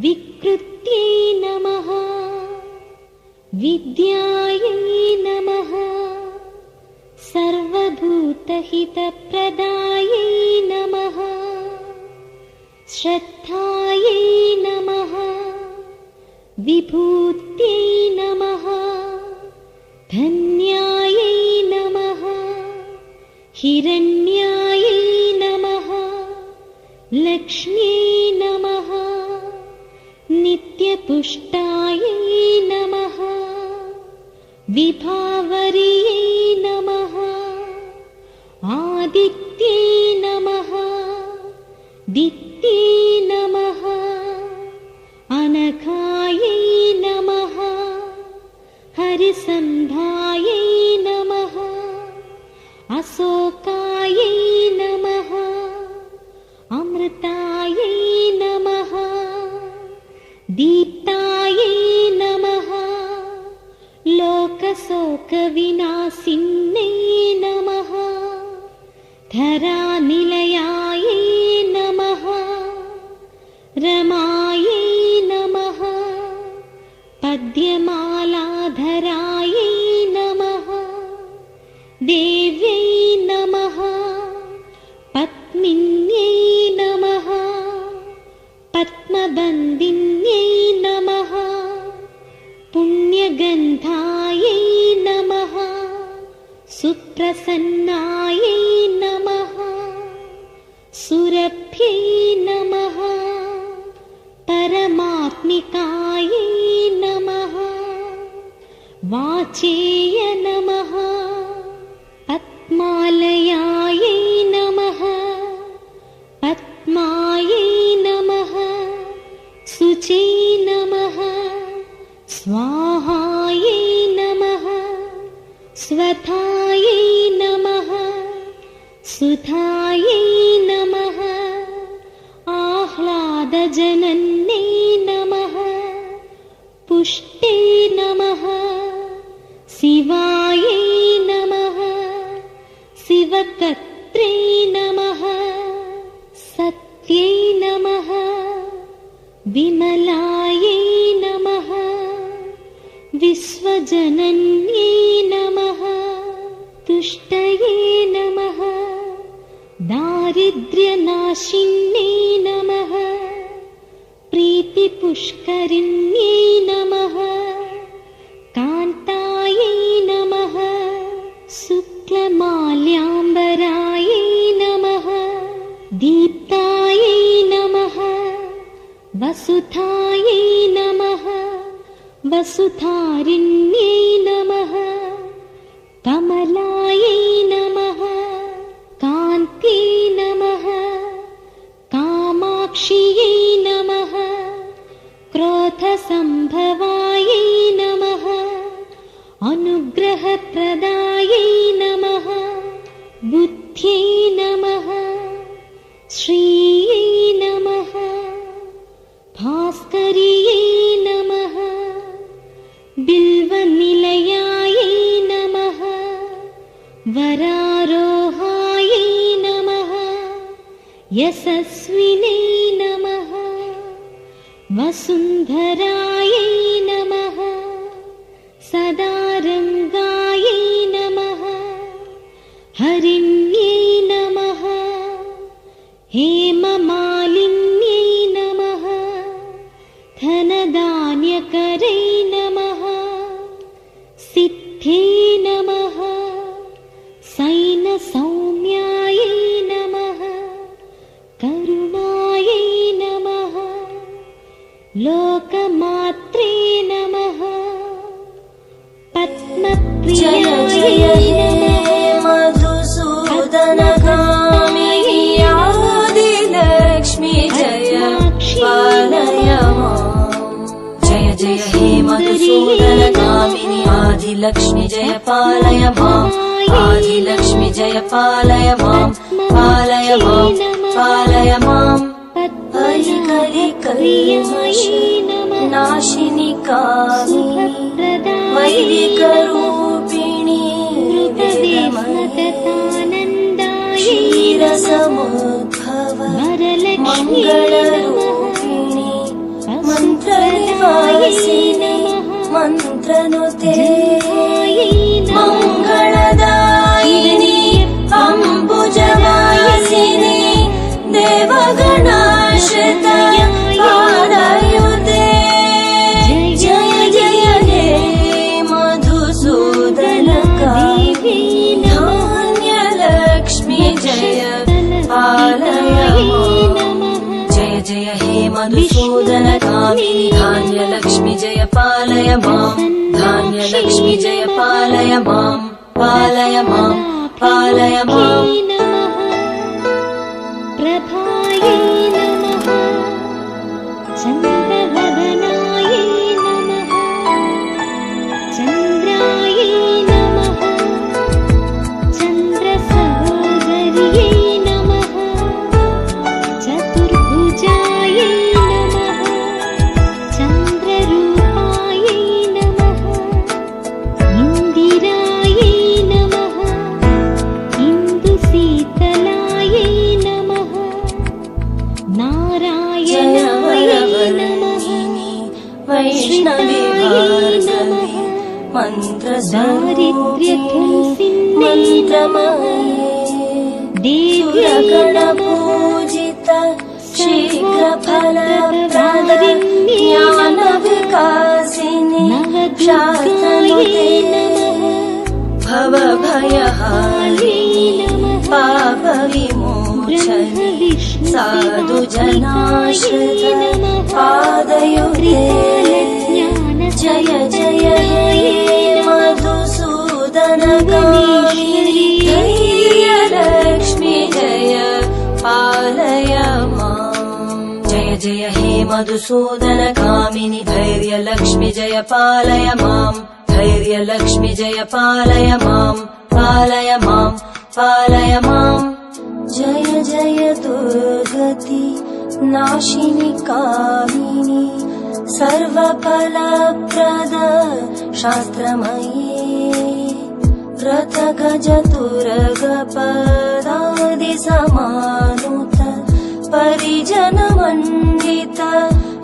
विकृत्यै नमः विद्यायै नमः सर्वभूतहितप्रदायै नमः श्रद्धायै नमः विभूत्यै नमः धन्यायै नमः हिरण्यायै नमः लक्ष्म्यै नमः नित्यपुष्टायै नमः विभावर्यै नमः आदित्यै नमः दित्यै नमः अनघायै नमः हरिसन्धायै नमः अशोकायै नमः अमृतायै नमः दीप्तायै नमः लोकशोकविनाशिन्यै नमः धरानिलयायै नमः रमायै नमः पद्यमालाधरायै नमः देव्यै नमः पद्मिन्यै नमः पद्मबन्दिन्यै नमः पुण्यगन्धायै नमः सुप्रसन्नायै नमः सुरभ्यै नमः परमात्मिकायै नमः वाचेय नमः पद्मालयायै नमः पद्मायै नमः शुचै नमः स्वाहायै नमः स्वधायै नमः सुधायै नमः आह्लादजनन्यै नमः पुष्टे नमः शिवायै नमः शिवकत्रे नमः सत्यै नमः विमलायै नमः विश्वजनन्यै नमः तुष्टये नमः दारिद्र्यनाशिन्यै नमः प्रीतिपुष्करिण्यै नमः कान्तायै नमः शुक्लमाल्याम्बरायै नमः दीप्तायै नमः वसुधायै नमः वसुधारिण्यै नमः कमलायै नमः कान्त्यै नमः कामाक्ष्यै नमः क्रोधसम्भवायै नमः अनुग्रहप्रदायै नमः बुद्ध्यै नमः श्रियै नमः भास्कर्यै नमः बिल्वनिलयायै नमः वरारोहायै नमः यशस्विनै नमः वसुन्धरायै नमः सदारङ्गायै नमः हरिण्यै नमः हेममालिन्यै नमः धनधान्यकरै नमः सिद्धे नमः सैनसौम्यायै नमः करुणायै नमः लोकमात्रे नमः पद्मप्रियायै नमः मधुसूदनगामिनी आदिलक्ष्मी जय पालय माम्। जय जय हे मधुसूदनगामिनी आदिलक्ष्मी जय पालय माम्। आदिलक्ष्मी जय पालय माम्। पालय माम् पालय माम्। हरिकलिकल्मषि नाशिनि कामिनि वैदिकरूपिणी क्षीरसमुद्भव मङ्गलरूपिणी मन्त्रनुते जयायै नमः मङ्गलदायिनि अम्बुजवासिनि देवगणाश्रित पादयुते जय जय हे मधुसूदनकामिनि धान्यलक्ष्मी जय पालय माम् जय जय हे मधुसूदनकामिनि धान्यलक्ष्मी जय पालय माम् धान्यलक्ष्मी जय पालय माम् पालय माम् पालय माम् प्रभायै नमः चन्द्रवदनायै नमः चन्द्रायै नमः चन्द्रसहोदर्यै नमः चतुर्भुजायै नमः चन्द्ररूपायै नमः इन्दिरायै नमः इन्दुशीतलायै नमः नारायणाय नमः वैष्णवी भार्गवी मन्त्रस्वरूपिणी मन्त्रमयी सुरगणपूजित शीघ्रफलप्रद ज्ञानविकासिनि शास्तनुते भवभयहारिणि पापविमोचनि साधुजनाश्रित पादयुते जय जय हे मधुसूदनकामिनि धैर्यलक्ष्मी जय पालय माम् जय जय हे मधुसूदनकामिनि धैर्यलक्ष्मी जय पालय माम् धैर्यलक्ष्मी जय पालय माम् पालय माम् पालय माम् जय जय दुर्गति नाशिनि कामिनि सर्वफलप्रद शास्त्रमयी रथगजतुरगपदादिसमानुत परिजनमण्डित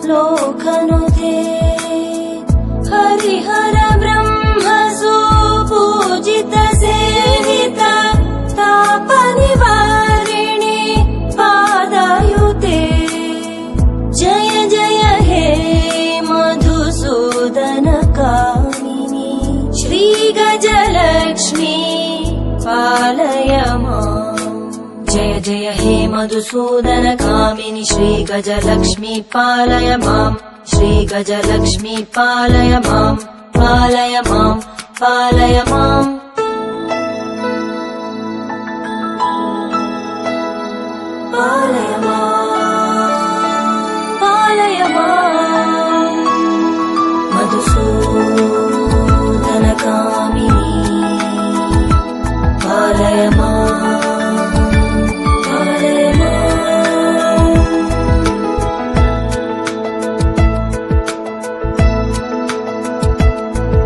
लोकनुते हरिहर ब्रह्मसु पूजित सेवित तापनिवारिणि पादयुते जय जय हे मधुसूदनकामिनि श्रीगजलक्ष्मी पालय माम् जय जय हे मधुसूदनकामिनि श्रीगजलक्ष्मी पालय माम् श्रीगजलक्ष्मी पालय माम् पालय माम् पालय माम् पालय माम् पालय माम् मधुसूदनकामिनि पालय माम् पालय माम्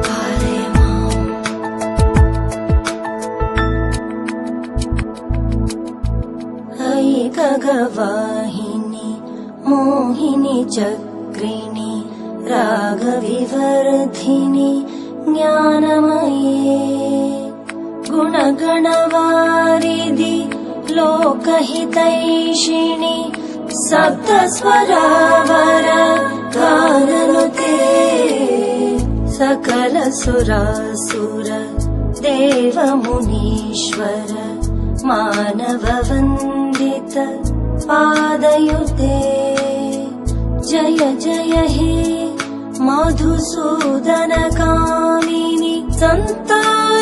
पालय माम् ऐकगवाहिनि मोहिनि चक्रिणि रागविवर्धिनि ज्ञानमये गुणगणवारिधि लोकहितैषिणि सप्तस्वरावर गाननुते सकलसुरासुर देवमुनीश्वर मानववन्दित पादयुते जय जय हे मधुसूदनकामिनि सन्तानलक्ष्मी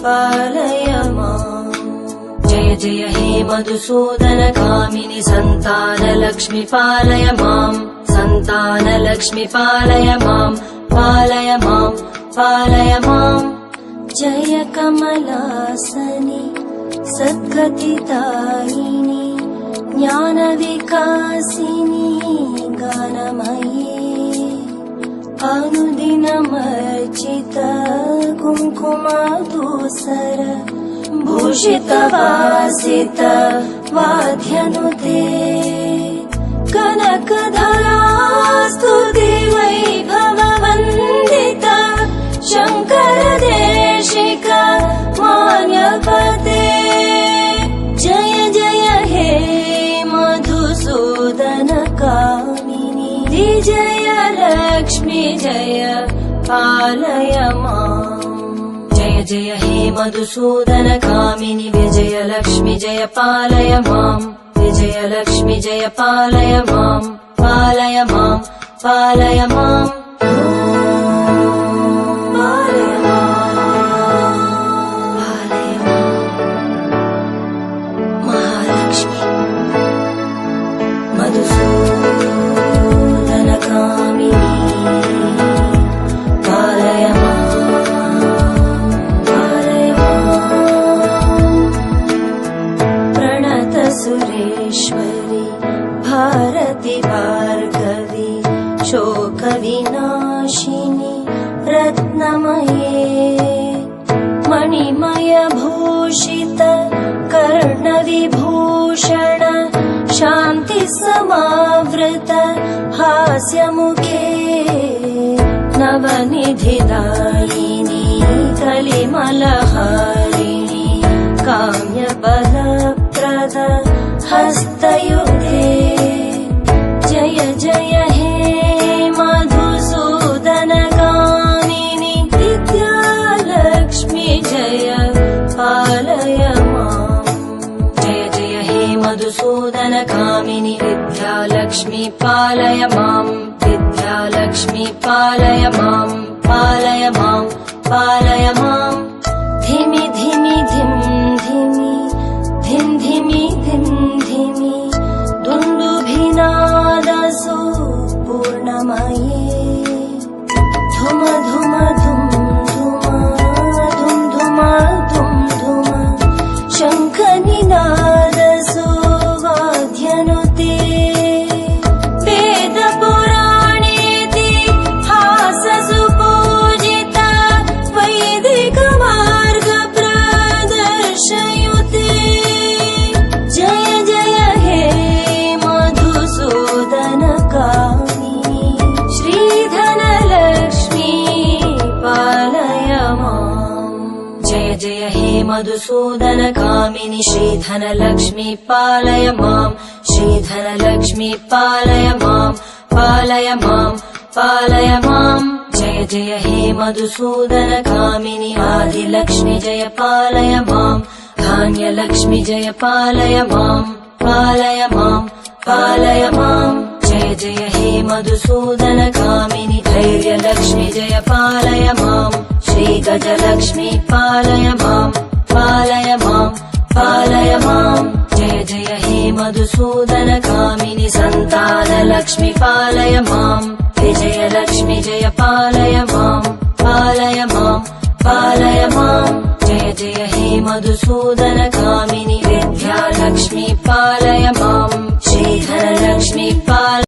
पालय माम् जय जय हे मधुसूदनकामिनि सन्तानलक्ष्मी पालय माम् सन्तानलक्ष्मी पालय माम् पालय माम् पालय माम् जय कमलासनि सद्गतिदायिनि ज्ञानविकासिनि गानमयी अनुदिनमर्चित कुङ्कुमधूसर भूषितवासित वाद्यनुते कनकधरा स्तुति वैभववन् पालय माम् जय जय हे मधुसूदन कामिनि विजयलक्ष्मि जय पालय माम् विजयलक्ष्मि जय पालय माम् पालय माम् पालय माम् पालय माम् महालक्ष्मी मधुसूदन कामिनि पालय माम् पालय माम् प्रणत सुरेश्वरि भारति भार्गवी शोकविनाशिनि रत्नमये मणिमय भूषित कर्णविभूषण शान्ति समावृत हास्यमुखे नवनिधिदायिनी कलिमलहारिणी काम्यबलप्रद हस्तयुगे जय जय हे मधुसूदन कामिनि विद्यालक्ष्मि जय पालय माम् जय जय हे मधुसूदन कामिनि विद्यालक्ष्मि पालय माम् विद्यालक्ष्मि पालय माम् पालय माम् पालय माम् धिमि धिमि धिम धिमि धिम धिमि धिम धिमि दुन्दुभिनादसु पूर्णमये धुम धुम धुम धुम धुम धुम धुम शङ्खनिनादसु वाद्यनुते वेदपुराणेति हाससु पूजित वैदिकमार्ग प्रदर्शयुते जय जय हे मधुसूदन कामिनि श्रीधनलक्ष्मी पालय माम् जय जय हे मधुसूदन कामिनि श्रीधनलक्ष्मी पालय माम् श्रीधनलक्ष्मी पालय माम् पालय माम् पालय माम् जय जय हे मधुसूदन कामिनि आदिलक्ष्मि जय पालय माम् धान्यलक्ष्मि जय पालय माम् पालय माम् पालय माम् जय जय हे मधुसूदन कामिनि धैर्यलक्ष्मि जय पालय माम् श्रीगजलक्ष्मी पालय माम् पालय माम् पालय माम् जय जय हे मधुसूदन कामिनि सन्तानलक्ष्मी पालय माम् विजयलक्ष्मी जय पालय माम् पालय माम् पालय माम् जय जय हे मधुसूदन कामिनि विद्यालक्ष्मी पालय माम् श्रीधनलक्ष्मी पालय